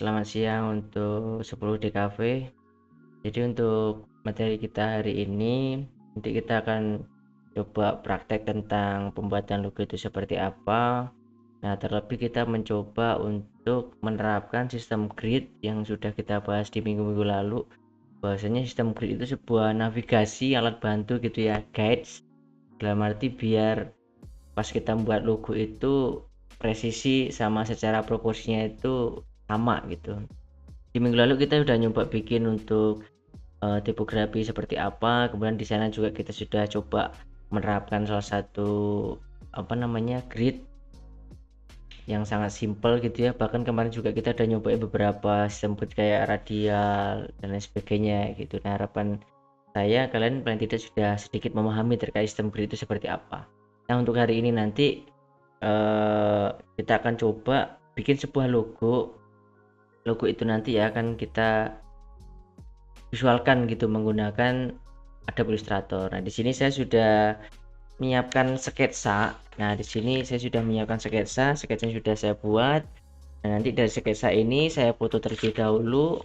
selamat siang untuk 10 DKV. Jadi untuk materi kita hari ini, nanti kita akan coba praktek tentang pembuatan logo itu seperti apa. Nah, terlebih kita mencoba untuk menerapkan sistem grid yang sudah kita bahas di minggu-minggu lalu. Bahwasanya sistem grid itu sebuah navigasi alat bantu gitu ya, guides. Dalam arti biar pas kita membuat logo itu presisi sama secara proporsinya itu sama gitu. Di minggu lalu kita udah nyoba bikin untuk tipografi seperti apa, kemudian di sana juga kita sudah coba menerapkan salah satu grid yang sangat simple gitu ya. Bahkan kemarin juga kita udah nyobain beberapa sistem grid kayak radial dan lain sebagainya gitu. Nah, harapan saya kalian paling tidak sudah sedikit memahami terkait sistem grid itu seperti apa. Nah, untuk hari ini nanti kita akan coba bikin sebuah logo itu nanti ya akan kita visualkan gitu menggunakan Adobe Illustrator. Nah, di sini saya sudah menyiapkan sketsa. Nah, di sini saya sudah menyiapkan sketsa yang sudah saya buat. Nah, nanti dari sketsa ini saya foto terlebih dahulu,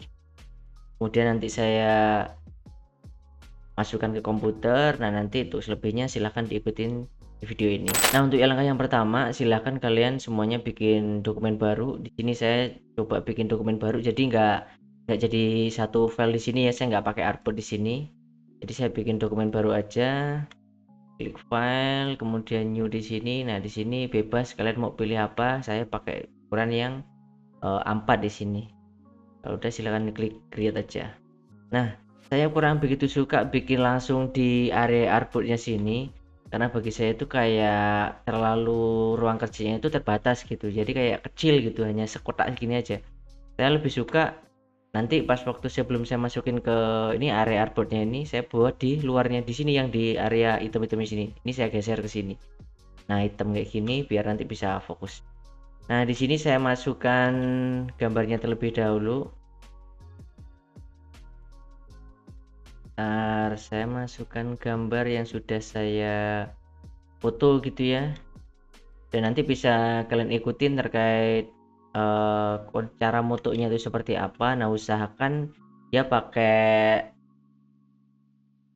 kemudian nanti saya masukkan ke komputer. Nah, nanti untuk selebihnya silahkan diikutin di video ini. Nah, untuk langkah yang pertama, silahkan kalian semuanya bikin dokumen baru. Di sini saya coba bikin dokumen baru, jadi nggak jadi satu file di sini ya. Saya nggak pakai artboard di sini. Jadi saya bikin dokumen baru aja. Klik file, kemudian new di sini. Nah, di sini bebas kalian mau pilih apa. Saya pakai ukuran yang A4 di sini. Kalau udah silahkan klik create aja. Nah, saya kurang begitu suka bikin langsung di area artboardnya sini, karena bagi saya itu kayak terlalu ruang kerjanya itu terbatas gitu, jadi kayak kecil gitu, hanya sekotak gini aja. Saya lebih suka nanti pas waktu sebelum saya masukin ke ini area artboardnya ini, saya buat di luarnya di sini yang di area item-item di sini. Ini saya geser ke sini. Nah, item kayak gini biar nanti bisa fokus. Nah, di sini saya masukkan gambarnya terlebih dahulu. Saya masukkan gambar yang sudah saya foto gitu ya, dan nanti bisa kalian ikutin terkait cara motonya itu seperti apa. Nah, usahakan ya pakai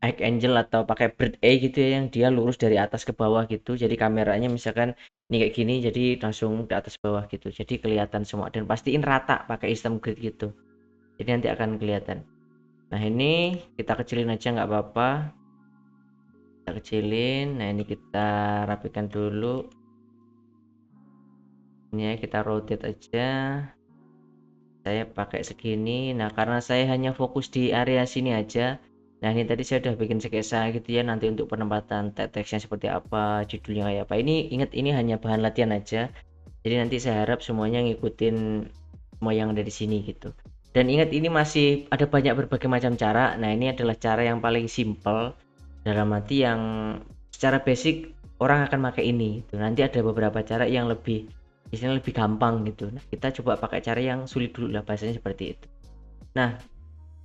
high angle atau pakai bird eye gitu ya, yang dia lurus dari atas ke bawah gitu. Jadi kameranya misalkan ini kayak gini, jadi langsung ke atas bawah gitu, jadi kelihatan semua, dan pastiin rata pakai sistem grid gitu, jadi nanti akan kelihatan. Nah, ini kita kecilin aja nggak apa-apa, kita kecilin. Nah, ini kita rapikan dulu, ini ya, kita rotate aja. Saya pakai segini. Nah, karena saya hanya fokus di area sini aja. Nah, ini tadi saya udah bikin sketsa gitu ya, nanti untuk penempatan teksnya seperti apa, judulnya kayak apa. Ini ingat, ini hanya bahan latihan aja, jadi nanti saya harap semuanya ngikutin semua yang ada di sini gitu. Dan ingat, ini masih ada banyak berbagai macam cara. Nah, ini adalah cara yang paling simple, dalam arti yang secara basic orang akan pakai ini gitu. Nanti ada beberapa cara yang lebih istilahnya lebih gampang gitu. Nah, kita coba pakai cara yang sulit dulu lah, bahasanya seperti itu. Nah,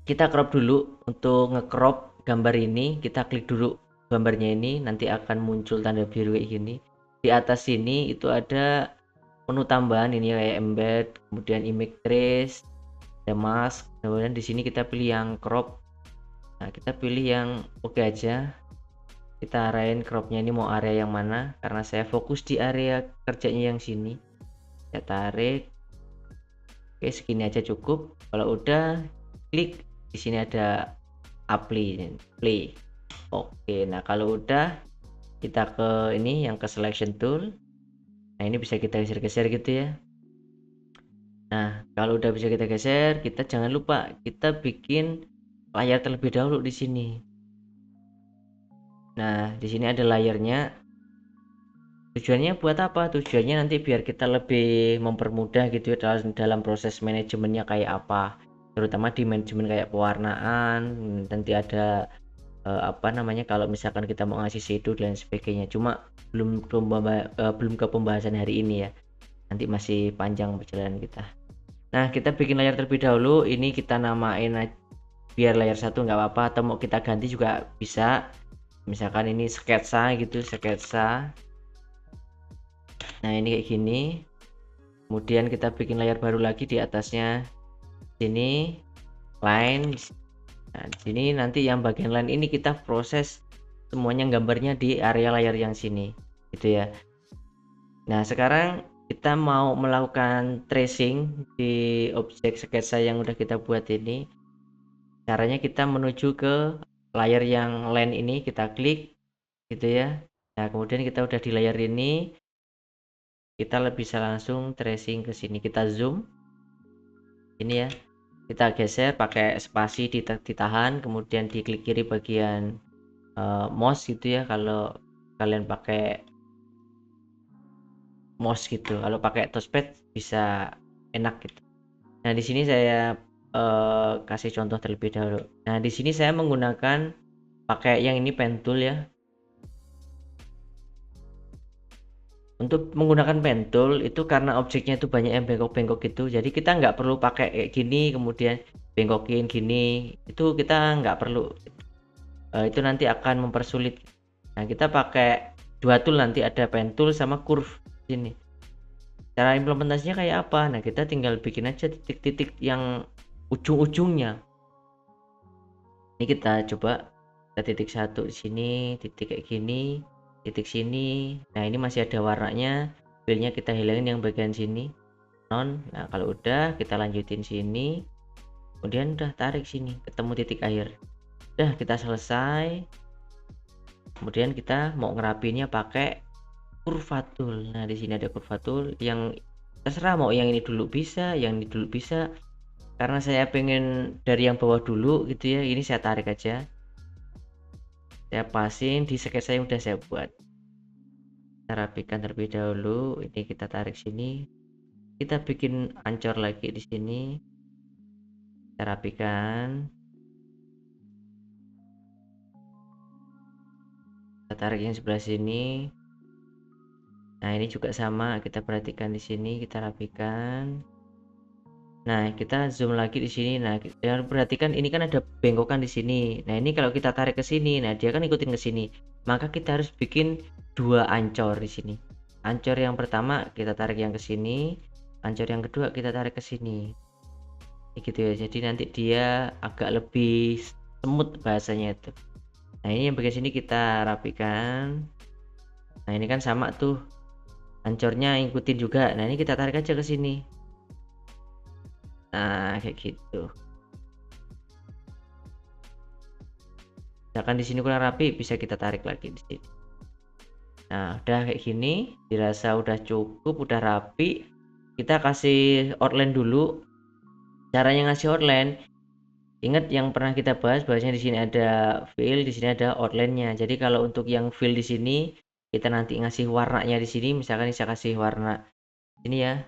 kita crop dulu. Untuk nge-crop gambar ini, kita klik dulu gambarnya ini, nanti akan muncul tanda biru kayak gini. Di atas sini itu ada menu tambahan ini kayak embed, kemudian image trace, ada mask. Kemudian di sini kita pilih yang crop. Nah, kita pilih yang oke aja. Kita arahin cropnya ini mau area yang mana, karena saya fokus di area kerjanya yang sini. Saya tarik. Oke, segini aja cukup. Kalau udah, klik di sini ada apply, play. Oke, nah kalau udah, kita ke ini yang ke selection tool. Nah, ini bisa kita geser-geser gitu ya. Nah, kalau udah bisa kita geser, kita jangan lupa kita bikin layar terlebih dahulu di sini. Nah, di sini ada layarnya. Tujuannya buat apa? Tujuannya nanti biar kita lebih mempermudah gitu ya dalam proses manajemennya kayak apa, terutama di manajemen kayak pewarnaan. Nanti ada kalau misalkan kita mau ngasih shadow dan sebagainya. Cuma belum ke pembahasan hari ini ya, nanti masih panjang perjalanan kita. Nah, kita bikin layar terlebih dahulu. Ini kita namain biar layar satu nggak apa-apa, atau mau kita ganti juga bisa, misalkan ini sketsa gitu, sketsa. Nah, ini kayak gini. Kemudian kita bikin layar baru lagi di atasnya. Sini line. Nah, di sini nanti yang bagian line ini kita proses semuanya gambarnya di area layar yang sini, gitu ya. Nah, sekarang kita mau melakukan tracing di objek sketsa yang udah kita buat ini. Caranya kita menuju ke layar yang line ini, kita klik gitu ya. Nah, kemudian kita udah di layar ini, kita bisa langsung tracing ke sini. Kita zoom ini ya. Kita geser pakai spasi ditahan, kemudian diklik kiri bagian mouse gitu ya kalau kalian pakai mouse gitu. Kalau pakai touchpad bisa enak gitu. Nah, di sini saya kasih contoh terlebih dahulu. Nah, di sini saya menggunakan pakai yang ini pen tool ya. Untuk menggunakan pen tool itu karena objeknya itu banyak yang bengkok-bengkok gitu. Jadi kita nggak perlu pakai kayak gini kemudian bengkokin gini. Itu kita nggak perlu. Itu nanti akan mempersulit. Nah, kita pakai dua tool, nanti ada pen tool sama curve sini. Cara implementasinya kayak apa? Nah, kita tinggal bikin aja titik-titik yang ujung-ujungnya. Ini kita coba, kita titik satu di sini, titik kayak gini, titik sini. Nah, ini masih ada warnanya. Filenya kita hilangin yang bagian sini, non. Nah, kalau udah kita lanjutin sini, kemudian udah tarik sini, ketemu titik akhir. Udah, kita selesai. Kemudian kita mau ngerapinnya pakai kurva tool. Nah, di sini ada kurva tool yang terserah mau yang ini dulu bisa, yang ini dulu bisa. Karena saya pengen dari yang bawah dulu gitu ya, ini saya tarik aja. Saya pasin di sketsa yang udah saya buat. Kita rapikan terlebih dahulu. Ini kita tarik sini. Kita bikin ancor lagi di sini. Kita rapikan. Kita tarik yang sebelah sini. Nah, ini juga sama, kita perhatikan di sini, kita rapikan. Nah, kita zoom lagi di sini. Nah, jangan perhatikan ini kan ada bengkokan di sini. Nah, ini kalau kita tarik ke sini, nah dia kan ikutin ke sini. Maka kita harus bikin dua ancor di sini. Ancor yang pertama kita tarik yang ke sini, ancor yang kedua kita tarik ke sini. Gitu ya. Jadi nanti dia agak lebih semut bahasanya itu. Nah, ini yang bagian sini kita rapikan. Nah, ini kan sama tuh. Ancornya ikutin juga. Nah, ini kita tarik aja ke sini. Nah, kayak gitu. Misalkan di sini kurang rapi, bisa kita tarik lagi di sini. Nah, udah kayak gini, dirasa udah cukup, udah rapi. Kita kasih outline dulu. Caranya ngasih outline, ingat yang pernah kita bahas, bahwasanya di sini ada fill, di sini ada outline-nya. Jadi kalau untuk yang fill di sini, kita nanti ngasih warnanya di sini. Misalkan saya kasih warna ini ya,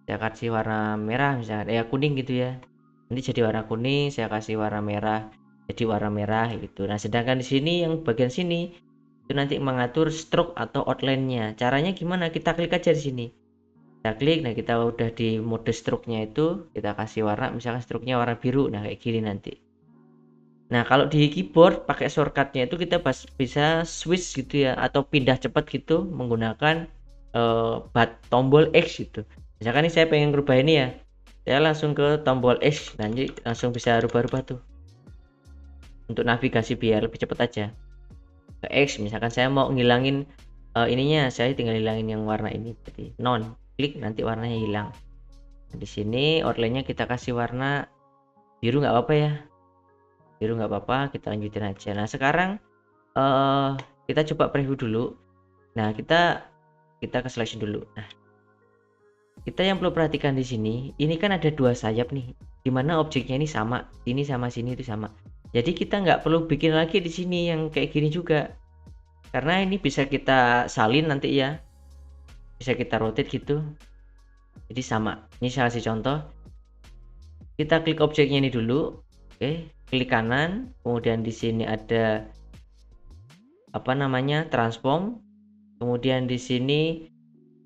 saya kasih warna merah misalkan, kuning gitu ya. Nanti jadi warna kuning, saya kasih warna merah, jadi warna merah gitu. Nah, sedangkan di sini yang bagian sini itu nanti mengatur stroke atau outline-nya. Caranya gimana? Kita klik aja di sini. Kita klik, nah kita udah di mode stroke-nya itu, kita kasih warna, misalkan stroke-nya warna biru. Nah, kayak gini nanti. Nah, kalau di keyboard pakai shortcut-nya itu kita bisa switch gitu ya, atau pindah cepat gitu menggunakan tombol X gitu. Misalkan ini saya pengen rubah ini ya, saya langsung ke tombol X, nanti langsung bisa rubah-rubah tuh. Untuk navigasi biar lebih cepat aja. Ke X, misalkan saya mau ngilangin ininya, saya tinggal hilangin yang warna ini, jadi non, klik nanti warnanya hilang. Nah, di sini outline-nya kita kasih warna biru, nggak apa-apa ya, biru nggak apa-apa, kita lanjutin aja. Nah, sekarang kita coba preview dulu. Nah, kita ke selection dulu. Nah, kita yang perlu perhatikan di sini, ini kan ada dua sayap nih, dimana objeknya ini sama, ini sama sini itu sama. Jadi kita nggak perlu bikin lagi di sini yang kayak gini juga, karena ini bisa kita salin nanti ya, bisa kita rotate gitu. Jadi sama. Ini saya kasih contoh. Kita klik objeknya ini dulu, oke, klik kanan, kemudian di sini ada apa namanya transform, kemudian di sini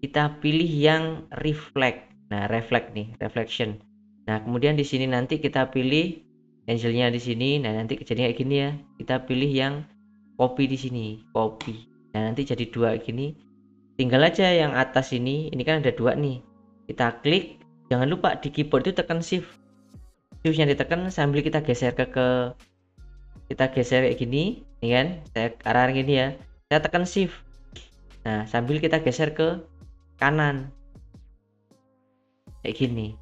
kita pilih yang reflect. Nah, reflect nih, reflection. Nah, kemudian di sini nanti kita pilih pensilnya di sini. Nah, nanti jadi kayak gini ya. Kita pilih yang copy di sini, copy. Nah, nanti jadi dua gini. Tinggal aja yang atas ini kan ada dua nih. Kita klik. Jangan lupa di keyboard itu tekan shift. shiftnya ditekan sambil kita geser kita geser kayak gini, ini kan, saya arah gini ya, saya tekan shift. Nah, sambil kita geser ke kanan, kayak gini.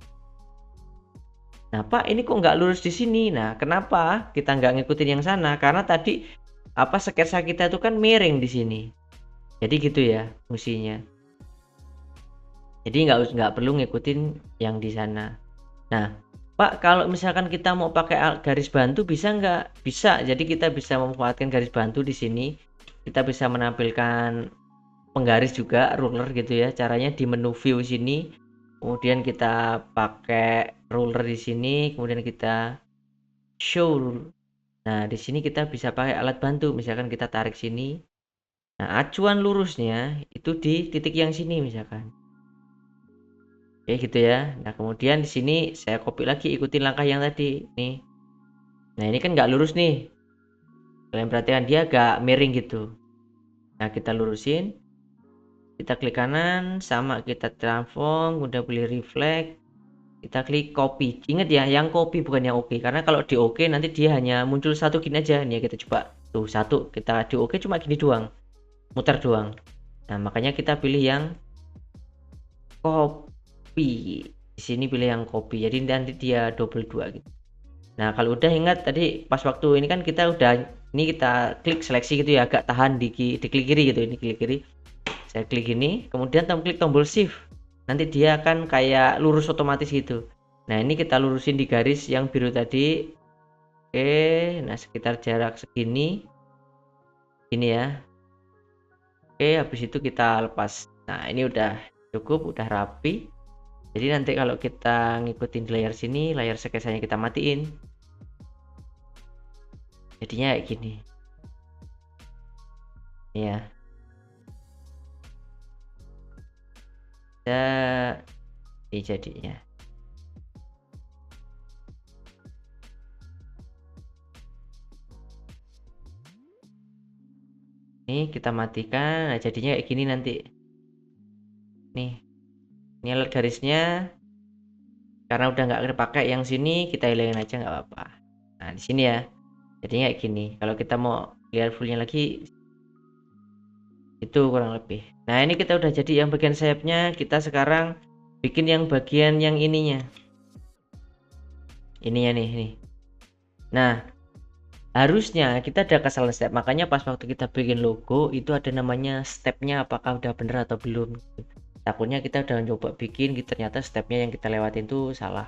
Nah, Pak, ini kok nggak lurus di sini? Nah, kenapa kita nggak ngikutin yang sana? Karena tadi sketsa kita itu kan miring di sini. Jadi gitu ya fungsinya. Jadi nggak perlu ngikutin yang di sana. Nah, Pak, kalau misalkan kita mau pakai garis bantu bisa nggak? Bisa. Jadi kita bisa memanfaatkan garis bantu di sini. Kita bisa menampilkan penggaris juga, ruler gitu ya. Caranya di menu view sini. Kemudian kita pakai ruler di sini, kemudian kita show. Nah, di sini kita bisa pakai alat bantu, misalkan kita tarik sini. Nah, acuan lurusnya itu di titik yang sini misalkan. Oke gitu ya. Nah, kemudian di sini saya copy lagi, ikutin langkah yang tadi nih. Nah, ini kan nggak lurus nih. Kalian perhatikan dia agak miring gitu. Nah, kita lurusin. Kita klik kanan, sama kita transform, udah pilih reflect. Kita klik copy. Ingat ya, yang copy bukan yang oke. Karena kalau di oke nanti dia hanya muncul satu gini aja. Nih kita coba. Tuh satu, kita di oke cuma gini doang. Muter doang. Nah, makanya kita pilih yang copy. Di sini pilih yang copy. Jadi nanti dia double 2 gitu. Nah, kalau udah ingat tadi pas waktu ini kan kita udah kita klik seleksi gitu ya, agak tahan di klik kiri gitu. Ini klik kiri. Saya klik ini, kemudian klik tombol shift. Nanti dia akan kayak lurus otomatis gitu. Nah, ini kita lurusin di garis yang biru tadi. Oke, nah sekitar jarak segini. Ini ya. Oke, habis itu kita lepas. Nah, ini udah cukup, udah rapi. Jadi nanti kalau kita ngikutin di layar sini, layar sketsanya kita matiin. Jadinya kayak gini. Ya. Ini jadinya. Nih kita matikan, nah jadinya kayak gini nanti. Nih, ini alat garisnya. Karena udah nggak terpakai yang sini, kita hilangin aja nggak apa-apa. Nah di sini ya, jadinya kayak gini. Kalau kita mau lihat fullnya lagi, itu kurang lebih. Nah ini kita udah jadi yang bagian sayapnya. Kita sekarang bikin yang bagian yang ininya. Ininya nih. Nah, harusnya kita ada kesalahan step. Makanya pas waktu kita bikin logo itu ada namanya stepnya, apakah udah bener atau belum. Takutnya kita udah coba bikin, ternyata stepnya yang kita lewatin tuh salah.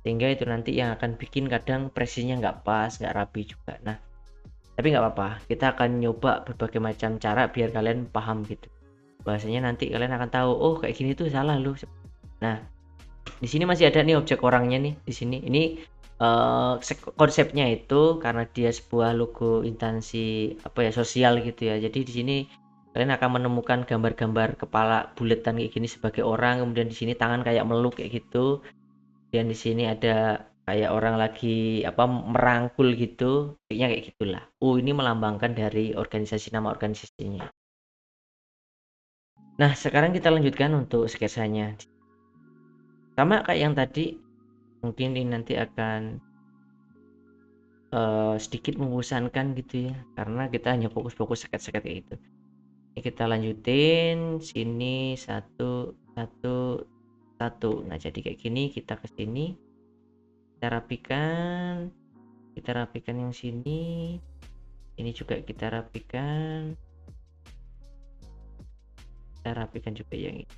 Sehingga itu nanti yang akan bikin kadang presisinya nggak pas, nggak rapi juga. Nah, tapi nggak apa-apa, kita akan nyoba berbagai macam cara biar kalian paham gitu. Bahasanya nanti kalian akan tahu, oh kayak gini tuh salah loh. Nah, di sini masih ada nih objek orangnya nih di sini. Ini konsepnya itu karena dia sebuah logo instansi sosial gitu ya. Jadi di sini kalian akan menemukan gambar-gambar kepala buletan kayak gini sebagai orang, kemudian di sini tangan kayak meluk kayak gitu. Dan di sini ada kayak orang lagi merangkul gitu, kayaknya kayak gitulah. Ini melambangkan dari organisasi, nama organisasinya. Nah, sekarang kita lanjutkan untuk sketsanya. Sama kayak yang tadi, mungkin ini nanti akan sedikit membosankan gitu ya, karena kita hanya fokus-fokus sket-sket kayak gitu. Ini kita lanjutin sini satu. Nah, jadi kayak gini, kita ke sini, kita rapikan yang sini, ini juga kita rapikan juga yang ini.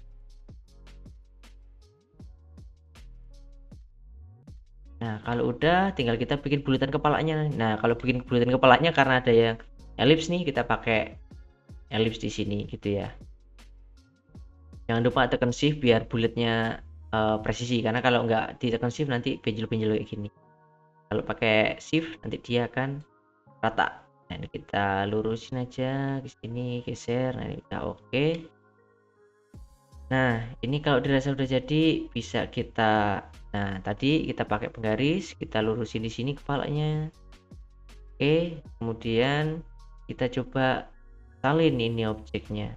Nah, kalau udah tinggal kita bikin bulatan kepalanya. Nah, kalau bikin bulatan kepalanya karena ada yang elips nih, kita pakai elips di sini gitu ya. Jangan lupa tekan shift biar bulatnya presisi, karena kalau nggak ditekan shift nanti benjol-benjol kayak gini. Kalau pakai shift nanti dia akan rata. Nah, ini kita lurusin aja ke sini, geser. Nah, ini udah oke. Nah, ini kalau dirasa udah jadi bisa kita, nah tadi kita pakai penggaris, kita lurusin di sini kepalanya. Oke, kemudian kita coba salin ini objeknya.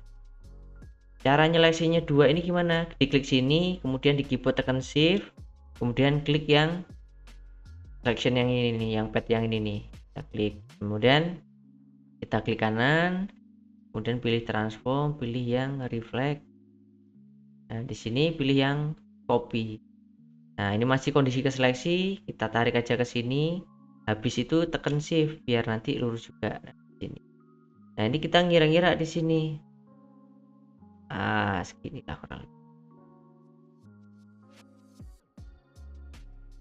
Cara nyeleksinya dua ini gimana? Diklik sini, kemudian di keyboard tekan shift, kemudian klik yang selection yang ini nih, yang pad yang ini nih. Kita klik, kemudian kita klik kanan, kemudian pilih transform, pilih yang reflect. Nah, di sini pilih yang copy. Nah, ini masih kondisi ke seleksi, kita tarik aja ke sini. Habis itu tekan shift biar nanti lurus juga. Nah, di sini. Nah, ini kita ngira-ngira di sini. Segini lah kurang lebih.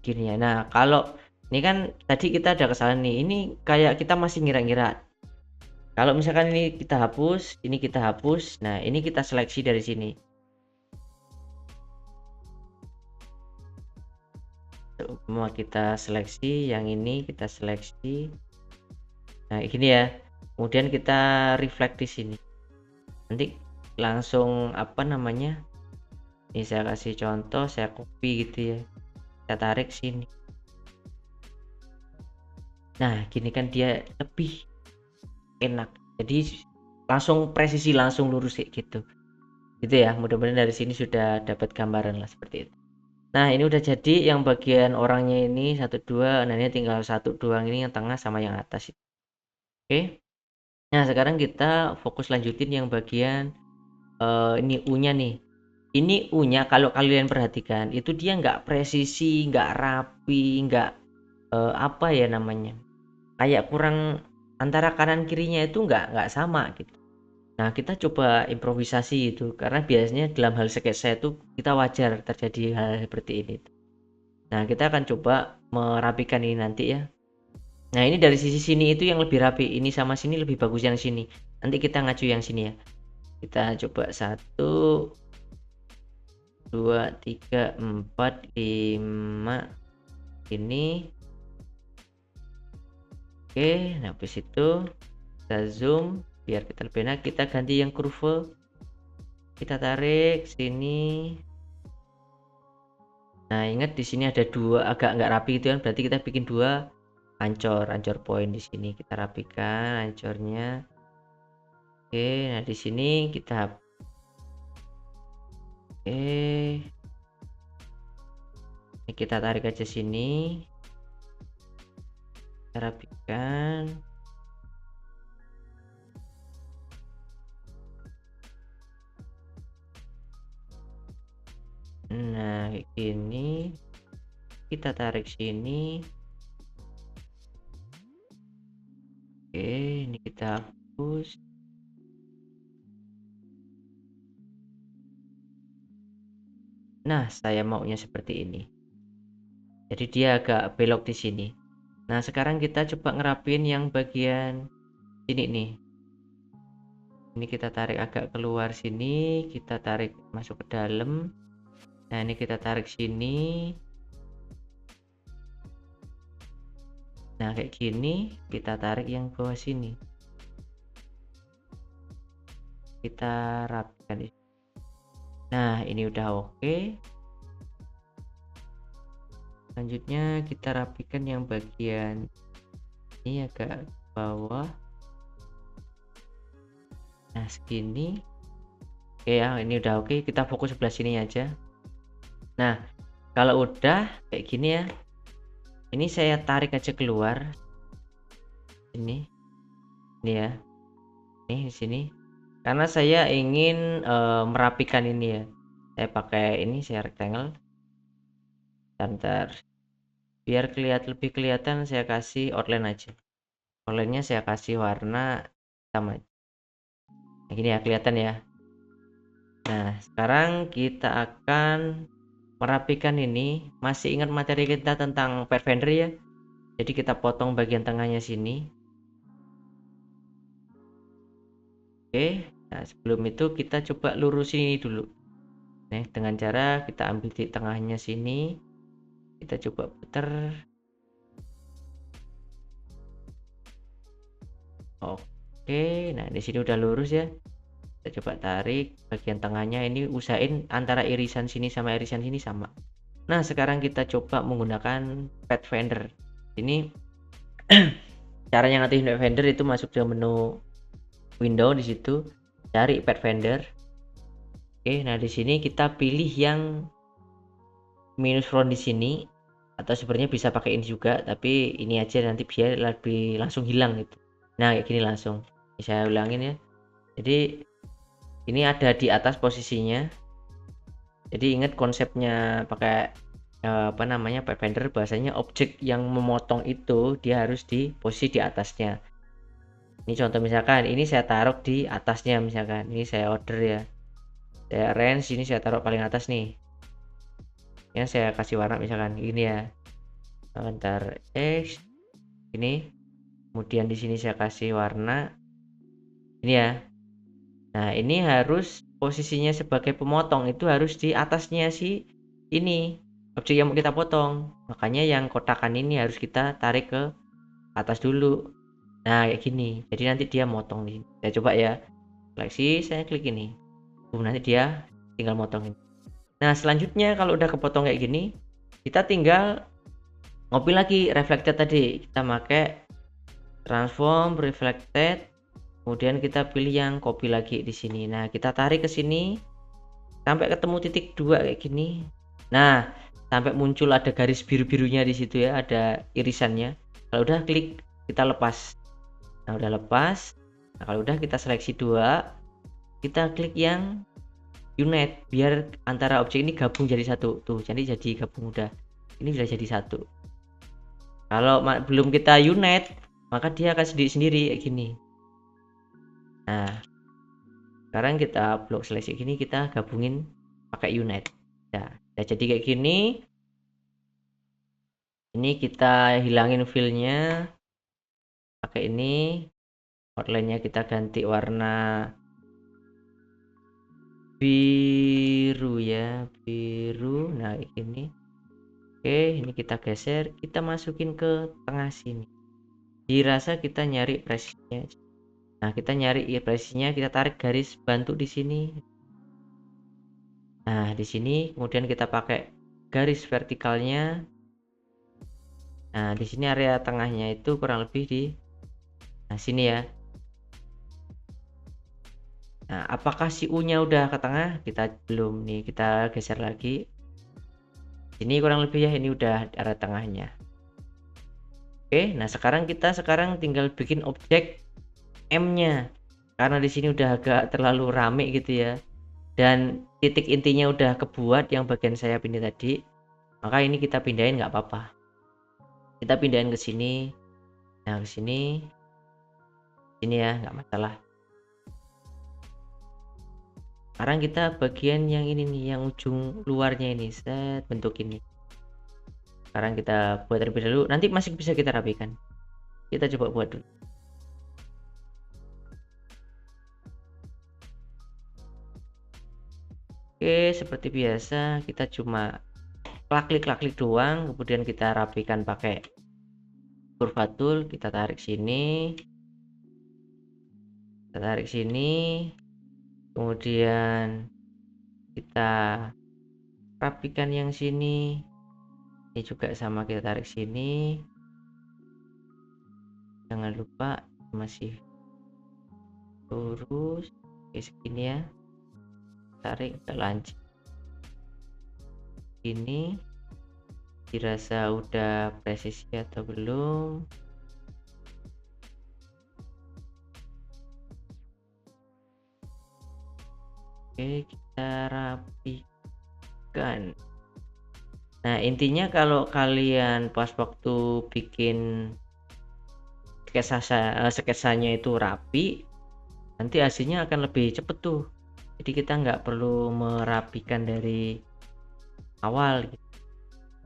Gini ya. Nah, kalau ini kan tadi kita ada kesalahan nih. Ini kayak kita masih ngira-ngira. Kalau misalkan ini kita hapus, ini kita hapus. Nah, ini kita seleksi dari sini. Semua kita seleksi, yang ini kita seleksi. Nah, gini ya. Kemudian kita reflect di sini. Nanti langsung apa namanya? Ini saya kasih contoh, saya copy gitu ya. Saya tarik sini. Nah, gini kan dia lebih enak. Jadi langsung presisi, langsung lurus kayak gitu. Gitu ya. Mudah-mudahan dari sini sudah dapat gambaran lah seperti itu. Nah, ini udah jadi yang bagian orangnya ini 1 2. Nah, ini tinggal 1 doang, ini yang tengah sama yang atas. Oke. Nah, sekarang kita fokus lanjutin yang bagian ini U-nya nih. Ini U-nya kalau kalian perhatikan itu dia nggak presisi, nggak rapi, nggak apa ya namanya, kayak kurang, antara kanan kirinya itu nggak sama gitu. Nah, kita coba improvisasi itu karena biasanya dalam hal sketsa itu kita wajar terjadi hal seperti ini. Nah, kita akan coba merapikan ini nanti ya. Nah, ini dari sisi sini itu yang lebih rapi, ini sama sini lebih bagus yang sini. Nanti kita ngacu yang sini ya. Kita coba 1 2 3 4 5 ini. Oke, nah habis itu kita zoom biar kita lebih enak, kita ganti yang kurva, kita tarik sini. Nah, ingat di sini ada 2 agak nggak rapi gitu kan, berarti kita bikin 2 ancor point di sini, kita rapikan ancornya. Oke, nah di sini kita ini kita tarik aja sini, kita rapikan. Nah, kayak gini kita tarik sini. Oke, ini kita hapus. Nah, saya maunya seperti ini. Jadi dia agak belok di sini. Nah, sekarang kita coba ngerapin yang bagian sini nih. Ini kita tarik agak keluar sini, kita tarik masuk ke dalam. Nah, ini kita tarik sini. Nah, kayak gini, kita tarik yang bawah sini. Kita rapikan di sini. Nah, ini udah oke. Selanjutnya kita rapikan yang bagian ini agak ke bawah. Nah, segini. Oke ya, ini udah oke. Kita fokus sebelah sini aja. Nah, kalau udah kayak gini ya, ini saya tarik aja keluar. Ini ya. Nih di sini. Karena saya ingin merapikan ini ya. Saya pakai ini, saya rectangle. Bentar. Biar lebih kelihatan saya kasih outline aja. Outline-nya saya kasih warna hitam aja. Nah, gini ya, kelihatan ya. Nah, sekarang kita akan merapikan ini. Masih ingat materi kita tentang Pathfinder ya? Jadi kita potong bagian tengahnya sini. Oke, nah sebelum itu kita coba lurusin ini dulu. Nah, dengan cara kita ambil di tengahnya sini, kita coba putar. Oke, nah di sini udah lurus ya. Kita coba tarik bagian tengahnya, ini usahain antara irisan sini sama irisan sini sama. Nah, sekarang kita coba menggunakan Pathfinder. Ini caranya ngatiin Pathfinder itu masuk ke menu window, di situ cari Pathfinder. Oke, nah di sini kita pilih yang minus front di sini. atau sebenarnya bisa pakai ini juga, tapi ini aja nanti biar lebih langsung hilang gitu. Nah kayak gini langsung. Saya ulangin ya. Jadi ini ada di atas posisinya. Jadi ingat konsepnya pakai apa namanya, Pathfinder, bahasanya objek yang memotong itu dia harus di posisi di atasnya. Ini contoh misalkan ini saya taruh di atasnya, misalkan ini saya order ya, saya range ini saya taruh paling atas nih ya, saya kasih warna misalkan ini ya, bentar X ini, kemudian di sini saya kasih warna ini ya. Nah ini harus posisinya sebagai pemotong itu harus di atasnya si ini objek yang mau kita potong, makanya yang kotakan ini harus kita tarik ke atas dulu. Nah kayak gini, jadi nanti dia motong nih. Saya coba ya, seleksi, saya klik ini, nanti dia tinggal motongin. Nah selanjutnya kalau udah kepotong kayak gini, kita tinggal ngopi lagi reflected tadi, kita pakai transform reflected, kemudian kita pilih yang copy lagi di sini. Nah kita tarik ke sini sampai ketemu titik 2 kayak gini. Nah sampai muncul ada garis biru-birunya di situ ya, ada irisannya. Kalau udah klik kita lepas. Nah udah lepas. Nah kalau udah kita seleksi 2, kita klik yang unite biar antara objek ini gabung jadi satu tuh, jadi gabung udah, ini sudah jadi satu. Kalau belum kita unite maka dia akan sendiri-sendiri kayak gini. Nah sekarang kita blok seleksi gini, kita gabungin pakai unite. Nah udah jadi kayak gini. Ini kita hilangin fillnya pakai ini, outline-nya kita ganti warna biru ya, biru. Nah ini oke, ini kita geser, kita masukin ke tengah sini, dirasa kita nyari presisinya. Nah kita nyari presisinya, kita tarik garis bantu di sini. Nah di sini kemudian kita pakai garis vertikalnya. Nah di sini area tengahnya itu kurang lebih di sini ya. Nah apakah si U nya udah ke tengah? Kita belum nih, kita geser lagi. Ini kurang lebih ya, ini udah area tengahnya. Oke, nah sekarang kita tinggal bikin objek M-nya. Karena di sini udah agak terlalu rame gitu ya. Dan titik intinya udah kebuat yang bagian sayap ini tadi. Maka ini kita pindahin nggak apa-apa. Kita pindahin ke sini. Nah, ke sini. Sini ya, nggak masalah. Sekarang kita bagian yang ini nih, yang ujung luarnya ini, set bentuk ini. Sekarang kita buat terlebih dahulu, nanti masih bisa kita rapikan. Kita coba buat dulu. Oke, seperti biasa kita cuma klik doang, kemudian kita rapikan pakai kurva tool, kita tarik sini, kemudian kita rapikan yang sini, ini juga sama, kita tarik sini, jangan lupa masih lurus. Oke, segini ya, tarik ke lancip ini, dirasa udah presisi atau belum. Oke, kita rapikan. Nah intinya kalau kalian pas waktu bikin sketsanya itu rapi, nanti hasilnya akan lebih cepet tuh. Jadi kita nggak perlu merapikan dari awal gitu,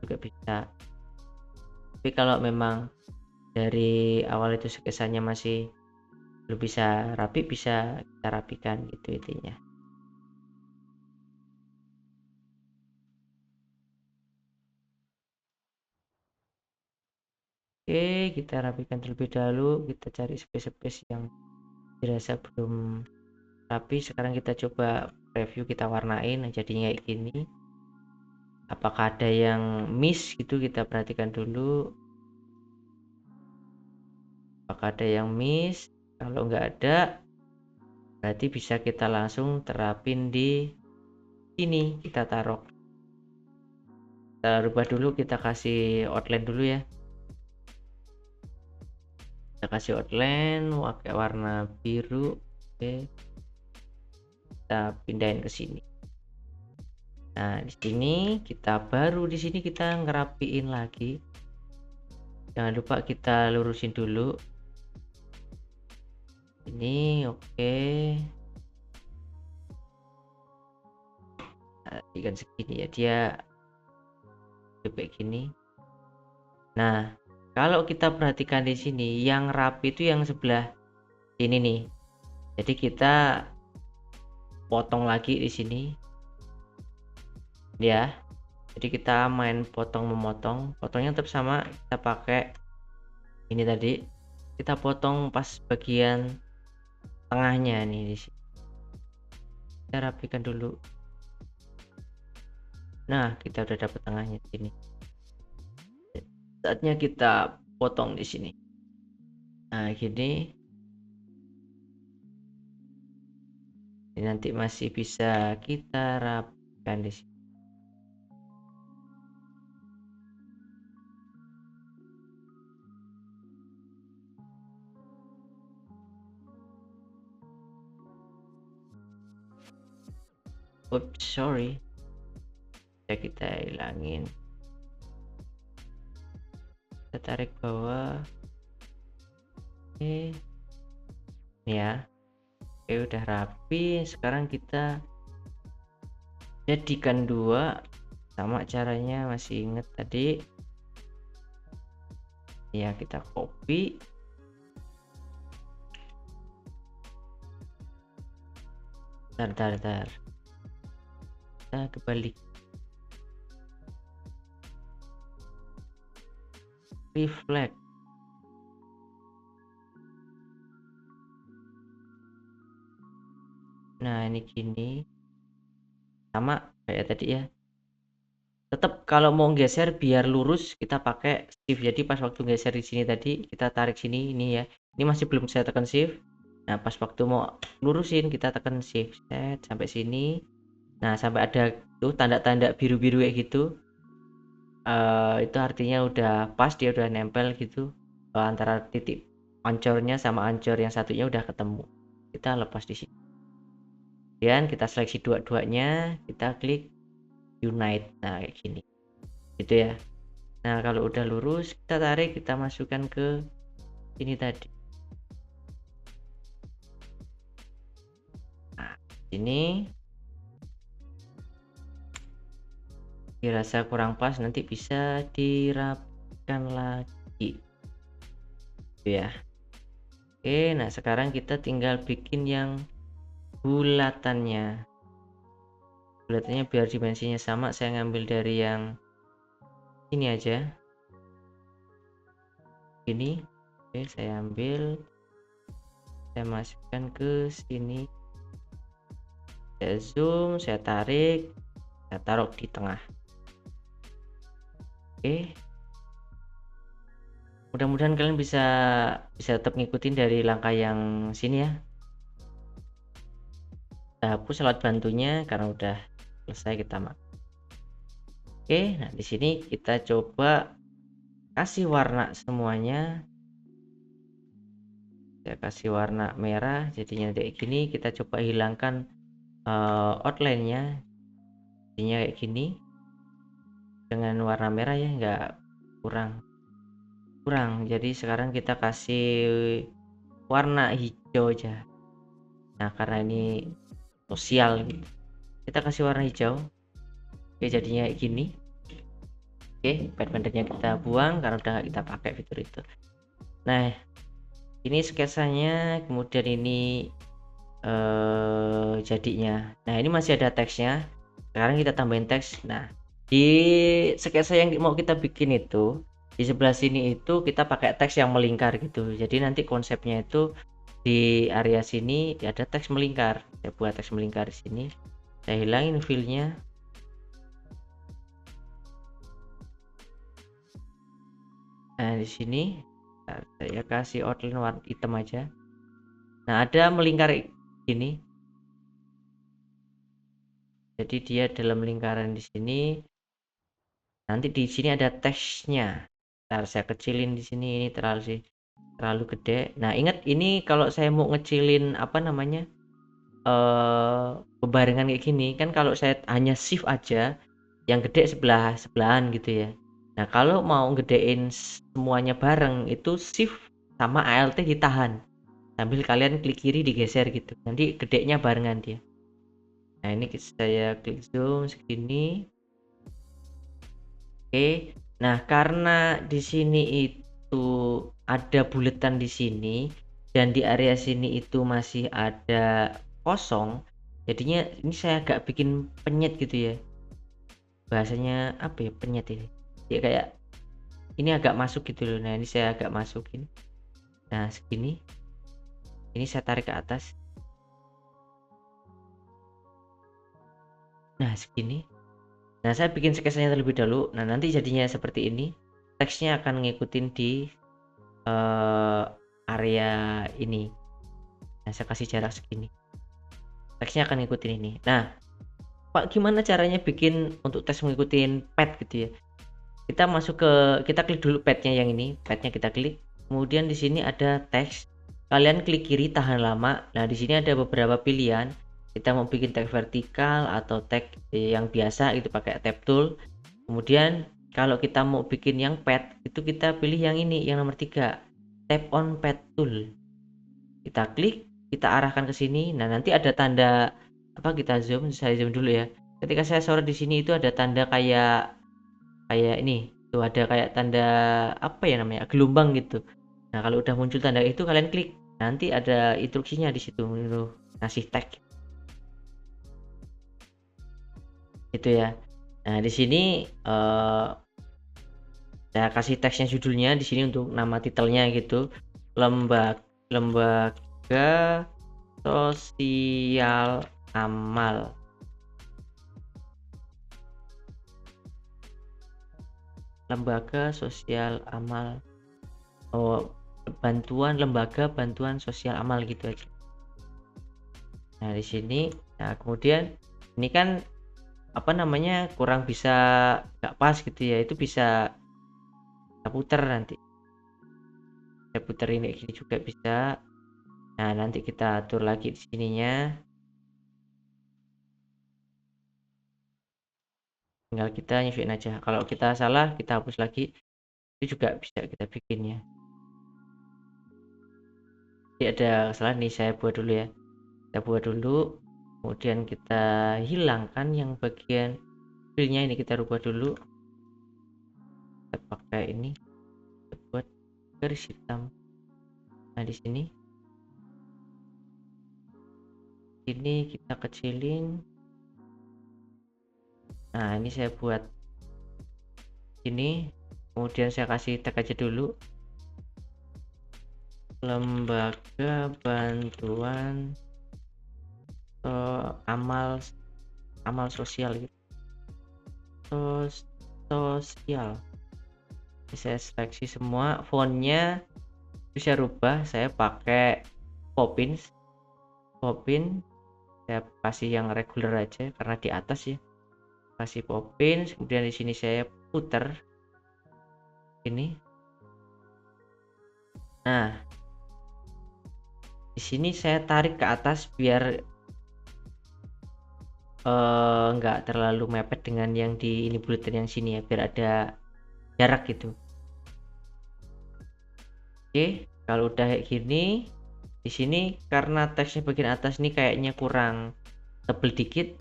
juga bisa. Tapi kalau memang dari awal itu sketsanya masih belum bisa rapi, bisa kita rapikan gitu intinya. Oke, kita rapikan terlebih dahulu, kita cari space-space yang dirasa belum rapi. Sekarang kita coba review, kita warnain jadinya kayak gini. Apakah ada yang miss gitu, kita perhatikan dulu. Apakah ada yang miss? Kalau nggak ada, berarti bisa kita langsung terapin di sini, kita taruh. Kita rubah dulu, kita kasih outline dulu ya. Kita kasih outline pakai warna biru. Oke, kita pindahin ke sini. Nah, di sini kita ngerapiin lagi. Jangan lupa kita lurusin dulu. Ini oke. Nah, ikan segini ya, dia kayak gini. Nah, kalau kita perhatikan di sini, yang rapi itu yang sebelah sini nih. Jadi kita potong lagi di sini, ya. Jadi kita main potong memotong, potongnya tetap sama. Kita pakai ini tadi. Kita potong pas bagian tengahnya nih di sini. Kita rapikan dulu. Nah, kita udah dapat tengahnya di sini. Saatnya kita potong di sini. Nah, gini. Ini nanti masih bisa kita rapikan di sini. Oops, sorry. Ya, kita hilangin. Kita tarik bawah. Oke. Ini ya. Oke, udah rapi. Sekarang kita jadikan dua. Sama caranya, masih inget tadi ya. Kita copy, tar kita kebalik, reflect. Nah, ini gini sama kayak tadi ya. Tetap kalau mau geser biar lurus kita pakai shift. Jadi pas waktu geser di sini tadi kita tarik sini, ini ya. Ini masih belum saya tekan shift. Nah, pas waktu mau lurusin kita tekan shift, set sampai sini. Nah, sampai ada tuh tanda-tanda biru-biru kayak gitu. Itu artinya udah pas, dia udah nempel gitu. Antara titik ancornya sama ancor yang satunya udah ketemu. Kita lepas di sini. Kemudian kita seleksi dua-duanya, kita klik unite. Nah, kayak gini. Gitu ya. Nah, kalau udah lurus, kita tarik, kita masukkan ke ini tadi. Nah, ini dirasa kurang pas, nanti bisa dirapikan lagi. Gitu ya. Oke, nah sekarang kita tinggal bikin yang bulatannya. Bulatannya biar dimensinya sama, saya ngambil dari yang ini aja. Ini. Oke, saya ambil. Saya masukkan ke sini. Saya zoom, saya tarik, saya taruh di tengah. Oke, mudah-mudahan kalian bisa tetap ngikutin dari langkah yang sini ya. Kita hapus alat bantunya karena udah selesai kita mak. Oke, nah di sini kita coba kasih warna semuanya. Saya kasih warna merah, jadinya kayak gini. Kita coba hilangkan outline-nya, jadinya kayak gini. Dengan warna merah ya, nggak kurang. Jadi sekarang kita kasih warna hijau aja. Nah, karena ini sosial gitu, kita kasih warna hijau. Oke, jadinya kayak gini. Oke, pendennya kita buang karena udah kita pakai fitur itu. Nah, ini sketsanya, kemudian ini jadinya. Nah, ini masih ada teksnya. Sekarang kita tambahin teks. Nah, di sketsa yang mau kita bikin itu di sebelah sini itu kita pakai teks yang melingkar gitu. Jadi nanti konsepnya itu di area sini ada teks melingkar. Saya buat teks melingkar di sini. Saya hilangin fill-nya. Nah, di sini saya kasih outline warna hitam aja. Nah, ada melingkar gini. Jadi dia dalam lingkaran di sini. Nanti di sini ada teksnya. Ntar saya kecilin di sini, ini terlalu gede. Nah, ingat ini kalau saya mau ngecilin apa namanya? Bebarengan kayak gini kan, kalau saya hanya shift aja yang gede sebelahan gitu ya. Nah, kalau mau gedein semuanya bareng itu shift sama alt ditahan sambil kalian klik kiri digeser gitu, nanti gedenya barengan dia. Nah, ini saya klik zoom segini. Oke. Nah, karena di sini itu ada buletan di sini dan di area sini itu masih ada kosong, jadinya ini saya agak bikin penyet gitu ya. Bahasanya apa ya, penyet ini? Ya kayak ini agak masuk gitu loh. Nah, ini saya agak masukin. Nah, segini. Ini saya tarik ke atas. Nah, segini. Nah, saya bikin sketsanya terlebih dahulu. Nah, nanti jadinya seperti ini. Teksnya akan ngikutin di area ini. Nah, saya kasih jarak segini. Teksnya akan ngikutin ini. Nah, Pak, gimana caranya bikin untuk teks ngikutin pad gitu ya? Kita klik dulu padnya yang ini. Padnya kita klik. Kemudian di sini ada teks. Kalian klik kiri tahan lama. Nah, di sini ada beberapa pilihan. Kita mau bikin teks vertikal atau teks yang biasa itu pakai tab tool. Kemudian kalau kita mau bikin yang pad itu kita pilih yang ini, yang nomor 3, tap on pad tool. Kita klik, kita arahkan ke sini. Nah, nanti ada tanda apa, kita zoom, saya zoom dulu ya. Ketika saya sorot di sini itu ada tanda kayak ini. Tuh ada kayak tanda apa ya namanya? Gelombang gitu. Nah, kalau udah muncul tanda itu kalian klik. Nanti ada instruksinya di situ, ngasih tag. Itu ya. Nah, di sini saya kasih teksnya, judulnya di sini untuk nama titelnya gitu. Lembaga Sosial Amal. Lembaga Sosial Amal. Oh, lembaga bantuan sosial amal gitu aja. Nah, di sini, nah kemudian ini kan apa namanya, kurang bisa, nggak pas gitu ya, itu bisa kita puter nanti. Saya puterin kayak gini juga bisa. Nah, nanti kita atur lagi di sininya. Tinggal kita nyusun aja. Kalau kita salah, kita hapus lagi. Itu juga bisa kita bikin ya. Jadi ada kesalahan nih, saya buat dulu ya. Kita buat dulu. Kemudian kita hilangkan yang bagian filenya ini, kita rubah dulu. Kita pakai ini. Kita buat garis hitam. Nah, di sini. Ini kita kecilin. Nah, ini saya buat ini, kemudian saya kasih tag aja dulu, lembaga bantuan amal sosial gitu. Sosial. Saya seleksi semua, fontnya bisa rubah, saya pakai Poppin. Saya kasih yang regular aja karena di atas ya. Kasih Poppin, kemudian di sini saya puter ini. Nah, di sini saya tarik ke atas biar nggak terlalu mepet dengan yang di ini, bulletin yang sini ya, biar ada jarak gitu. Oke, kalau udah kayak gini, di sini karena teksnya bagian atas ini kayaknya kurang tebel dikit,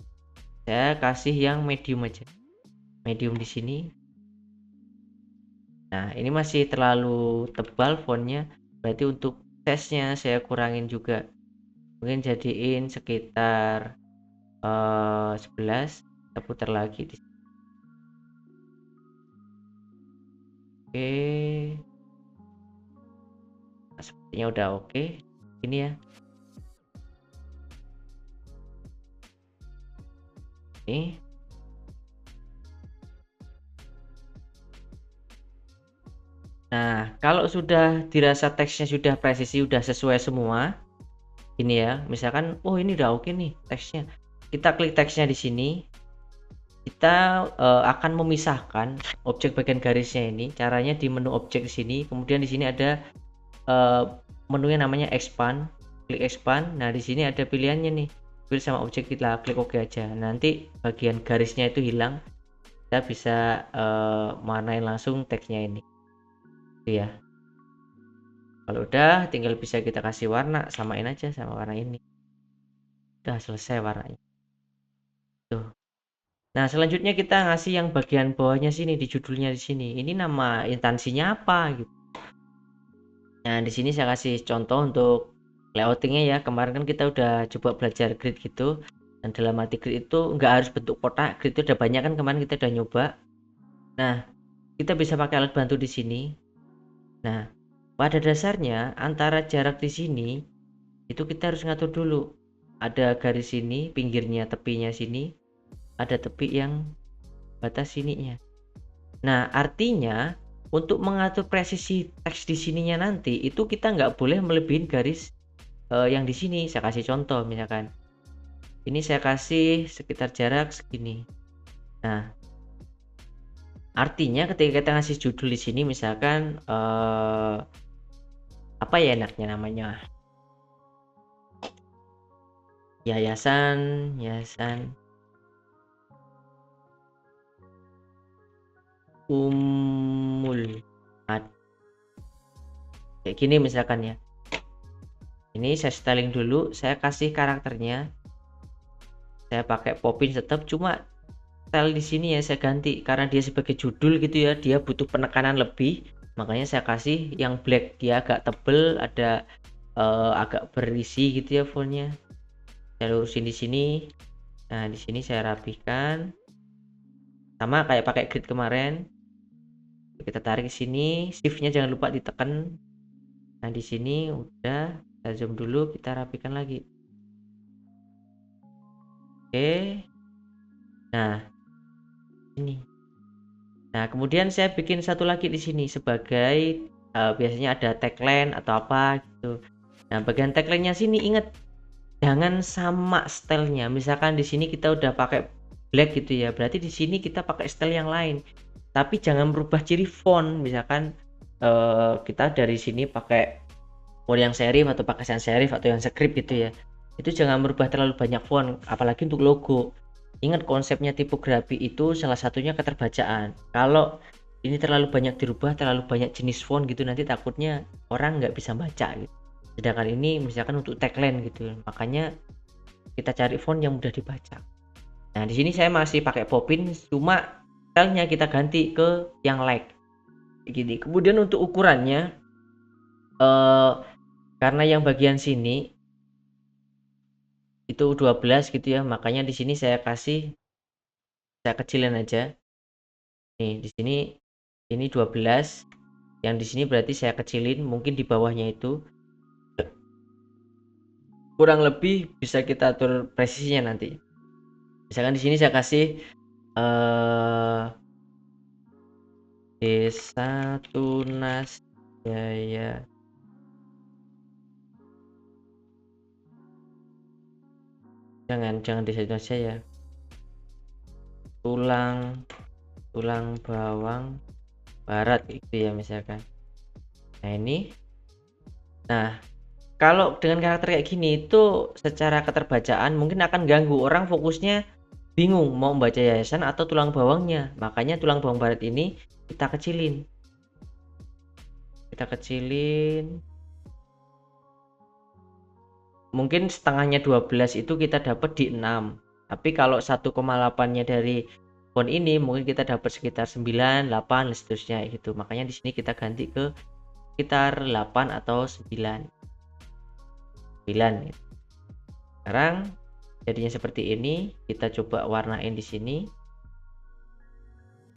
saya kasih yang medium aja, medium di sini. Nah, ini masih terlalu tebal fontnya, berarti untuk size-nya saya kurangin juga, mungkin jadiin sekitar 11. Kita putar lagi di sini. Oke, nah, sepertinya udah oke ini ya. Ini nah, kalau sudah dirasa teksnya sudah presisi, sudah sesuai semua ini ya, misalkan oh ini udah oke nih teksnya, kita klik teksnya di sini. kita akan memisahkan objek bagian garisnya ini. Caranya di menu objek di sini, kemudian di sini ada menunya namanya expand, klik expand. Nah, di sini ada pilihannya nih, pilih sama objek, kita klik OK aja. Nanti bagian garisnya itu hilang, kita bisa warnain langsung teksnya ini. Itu ya. Kalau udah, tinggal bisa kita kasih warna, samain aja sama warna ini. Udah selesai warnanya. Tuh. Nah, selanjutnya kita ngasih yang bagian bawahnya sini, di judulnya di sini. Ini nama instansinya apa gitu. Nah, di sini saya kasih contoh untuk layoutingnya ya. Kemarin kan kita udah coba belajar grid gitu. Dan dalam arti grid itu nggak harus bentuk kotak. Grid itu udah banyak kan, kemarin kita udah nyoba. Nah, kita bisa pakai alat bantu di sini. Nah, pada dasarnya antara jarak di sini itu kita harus ngatur dulu. Ada garis sini, pinggirnya, tepinya sini. Ada tepi yang batas sininya. Nah, artinya untuk mengatur presisi teks di sininya nanti itu kita nggak boleh melebihin garis yang di sini. Saya kasih contoh, misalkan ini saya kasih sekitar jarak segini. Nah, artinya ketika kita ngasih judul di sini, misalkan apa ya enaknya namanya, yayasan Ummul kayak gini misalkan ya. Ini saya styling dulu, saya kasih karakternya, saya pakai Popin tetap, cuma style di sini ya saya ganti karena dia sebagai judul gitu ya, dia butuh penekanan lebih, makanya saya kasih yang black, dia agak tebel, ada agak berisi gitu ya fontnya. Saya lurusin di sini. Nah, di sini saya rapikan sama kayak pakai grid kemarin. Kita tarik ke sini, shift-nya jangan lupa ditekan. Nah, di sini udah, kita zoom dulu, kita rapikan lagi. Oke. Nah, ini. Nah, kemudian saya bikin satu lagi di sini sebagai biasanya ada tagline atau apa gitu. Nah, bagian tagline-nya sini ingat jangan sama stylenya. Misalkan di sini kita udah pakai black gitu ya, berarti di sini kita pakai style yang lain. Tapi jangan merubah ciri font. Misalkan kita dari sini pakai font yang serif atau pakai sans serif atau yang script gitu ya. Itu jangan merubah terlalu banyak font, apalagi untuk logo. Ingat konsepnya tipografi itu salah satunya keterbacaan. Kalau ini terlalu banyak dirubah, terlalu banyak jenis font gitu, nanti takutnya orang nggak bisa baca gitu. Sedangkan ini misalkan untuk tagline gitu, makanya kita cari font yang mudah dibaca. Nah, di sini saya masih pakai Popin, cuma stylenya kita ganti ke yang like gini. Kemudian untuk ukurannya, karena yang bagian sini itu 12 gitu ya, makanya di sini saya kecilin aja. Nih, di sini ini 12. Yang di sini berarti saya kecilin, mungkin di bawahnya itu kurang lebih bisa kita atur presisinya nanti. Misalkan di sini saya kasih Desa Tunas Jaya. Jangan Desa Tunas Jaya. Tulang Bawang Barat gitu ya misalkan. Nah, ini. Nah, kalau dengan karakter kayak gini itu secara keterbacaan mungkin akan ganggu orang, fokusnya bingung mau membaca yayasan atau tulang bawangnya. Makanya tulang bawang barat ini kita kecilin. Mungkin setengahnya 12 itu kita dapat di 6. Tapi kalau 1,8-nya dari font ini mungkin kita dapat sekitar 9, 8 dan seterusnya gitu. Makanya di sini kita ganti ke sekitar 8 atau 9 gitu. Sekarang jadinya seperti ini, kita coba warnain di sini.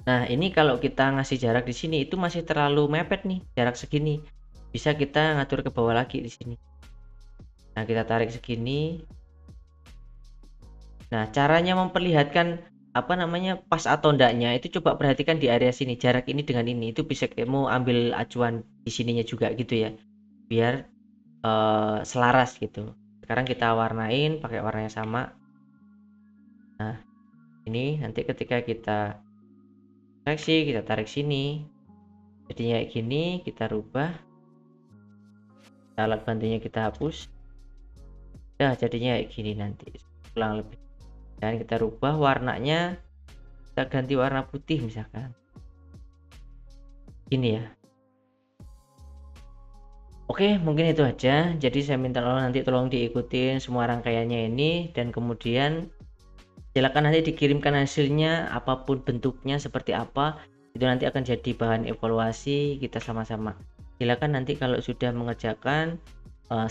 Nah, ini kalau kita ngasih jarak di sini itu masih terlalu mepet nih, jarak segini. Bisa kita ngatur ke bawah lagi di sini. Nah, kita tarik segini. Nah, caranya memperlihatkan apa namanya pas atau enggaknya itu coba perhatikan di area sini, jarak ini dengan ini itu bisa kamu ambil acuan di sininya juga gitu ya, biar selaras gitu. Sekarang kita warnain pakai warna yang sama. Nah, Ini nanti ketika kita seleksi, kita tarik sini, jadinya kayak gini, kita rubah, alat bantunya kita hapus, nah jadinya kayak gini nanti kurang lebih. Dan kita rubah warnanya, kita ganti warna putih misalkan gini ya. Oke, mungkin itu aja. Jadi saya minta nanti tolong diikutin semua rangkaiannya ini, dan kemudian silakan nanti dikirimkan hasilnya apapun bentuknya seperti apa, itu nanti akan jadi bahan evaluasi kita sama-sama. Silakan nanti kalau sudah mengerjakan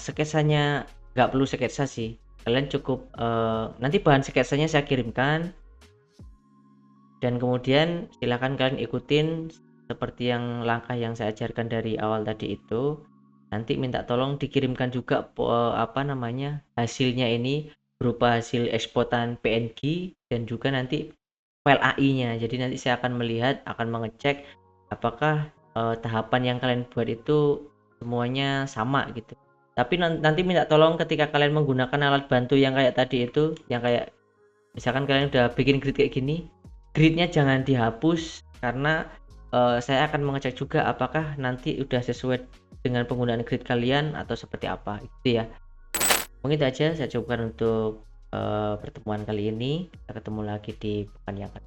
sketsanya, nggak perlu sketsa sih, kalian cukup nanti bahan sketsanya saya kirimkan, dan kemudian silakan kalian ikutin seperti yang langkah yang saya ajarkan dari awal tadi itu. Nanti minta tolong dikirimkan juga apa namanya, hasilnya ini berupa hasil eksportan PNG dan juga nanti file AI-nya. Jadi nanti saya akan melihat, akan mengecek apakah tahapan yang kalian buat itu semuanya sama gitu. Tapi nanti minta tolong ketika kalian menggunakan alat bantu yang kayak tadi itu, yang kayak misalkan kalian udah bikin grid kayak gini, gridnya jangan dihapus karena saya akan mengecek juga apakah nanti udah sesuai dengan penggunaan grid kalian atau seperti apa gitu ya. Mungkin itu aja saya cukupkan untuk pertemuan kali ini. Kita ketemu lagi di pekan yang akan